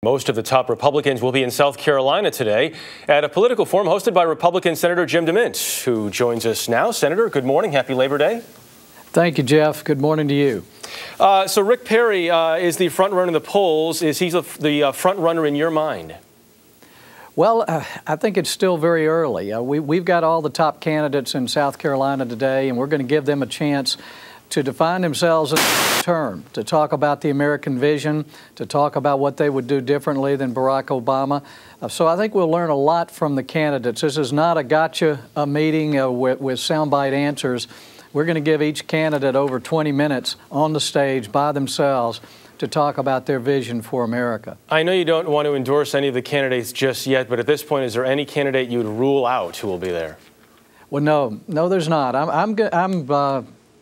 Most of the top Republicans will be in South Carolina today at a political forum hosted by Republican Senator Jim DeMint, who joins us now. Senator, good morning. Happy Labor Day. Thank you, Jeff. Good morning to you. So Rick Perry is the front runner in the polls. Is he the front runner in your mind? Well, I think it's still very early. We've got all the top candidates in South Carolina today, and we're going to give them a chance to define themselves in a term, to talk about the American vision, to talk about what they would do differently than Barack Obama. So I think we'll learn a lot from the candidates. This is not a gotcha meeting with soundbite answers. We're going to give each candidate over 20 minutes on the stage by themselves to talk about their vision for America. I know you don't want to endorse any of the candidates just yet, but at this point, is there any candidate you'd rule out who will be there? Well, no, there's not. I'm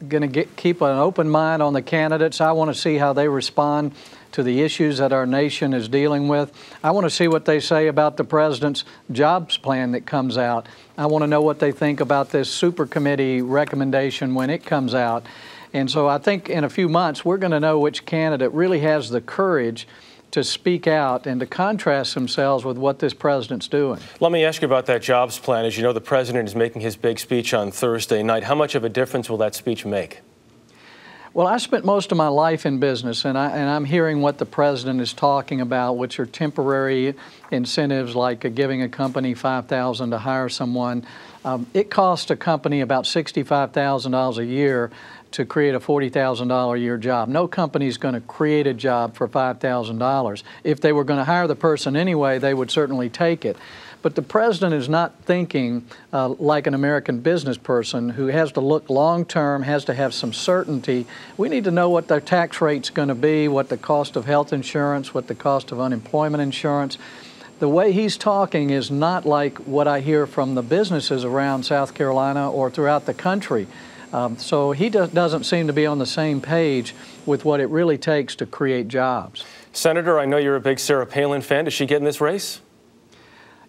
going to keep an open mind on the candidates. I want to see how they respond to the issues that our nation is dealing with. I want to see what they say about the president's jobs plan that comes out. I want to know what they think about this super committee recommendation when it comes out. And so I think in a few months, we're going to know which candidate really has the courage to speak out and to contrast themselves with what this president's doing. Let me ask you about that jobs plan. As you know, the president is making his big speech on Thursday night. How much of a difference will that speech make? Well, I spent most of my life in business, and I'm hearing what the president is talking about, which are temporary incentives like giving a company $5,000 to hire someone. It costs a company about $65,000 a year to create a $40,000 a year job. No company is going to create a job for $5,000. If they were going to hire the person anyway, they would certainly take it. But the president is not thinking like an American business person who has to look long-term, has to have some certainty. We need to know what their tax rate's going to be, what the cost of health insurance, what the cost of unemployment insurance. The way he's talking is not like what I hear from the businesses around South Carolina or throughout the country. So he doesn't seem to be on the same page with what it really takes to create jobs. Senator, I know you're a big Sarah Palin fan. Does she get in this race?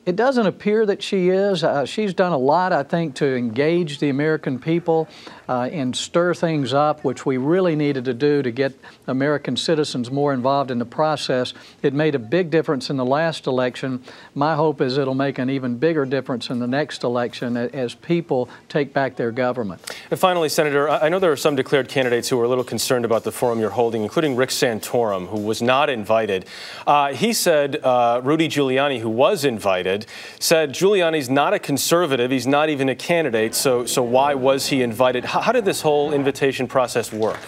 It doesn't appear that she is. She's done a lot, I think, to engage the American people and stir things up, which we really needed to do to get American citizens more involved in the process. It made a big difference in the last election. My hope is it'll make an even bigger difference in the next election as people take back their government. And finally, Senator, I know there are some declared candidates who are a little concerned about the forum you're holding, including Rick Santorum, who was not invited. He said Rudy Giuliani, who was invited, said Giuliani's not a conservative, he's not even a candidate, so why was he invited? How did this whole invitation process work?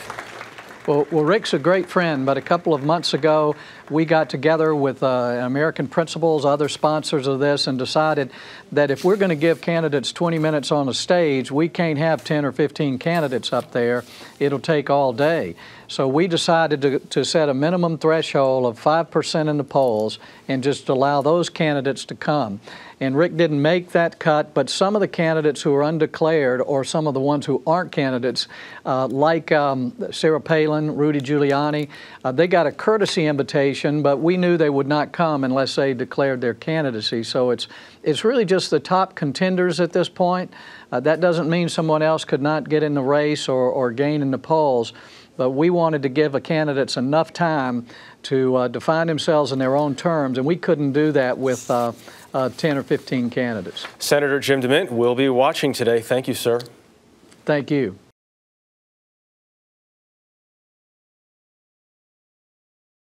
Well, Rick's a great friend, but a couple of months ago, we got together with American Principals, other sponsors of this, and decided that if we're going to give candidates 20 minutes on the stage, we can't have 10 or 15 candidates up there. It'll take all day. So we decided to set a minimum threshold of 5% in the polls and just allow those candidates to come. And Rick didn't make that cut, but some of the candidates who are undeclared or some of the ones who aren't candidates, like Sarah Palin, Rudy Giuliani, they got a courtesy invitation, but we knew they would not come unless they declared their candidacy. So it's really just the top contenders at this point. That doesn't mean someone else could not get in the race or gain in the polls. But we wanted to give the candidates enough time to define themselves in their own terms, and we couldn't do that with 10 or 15 candidates. Senator Jim DeMint will be watching today. Thank you, sir. Thank you.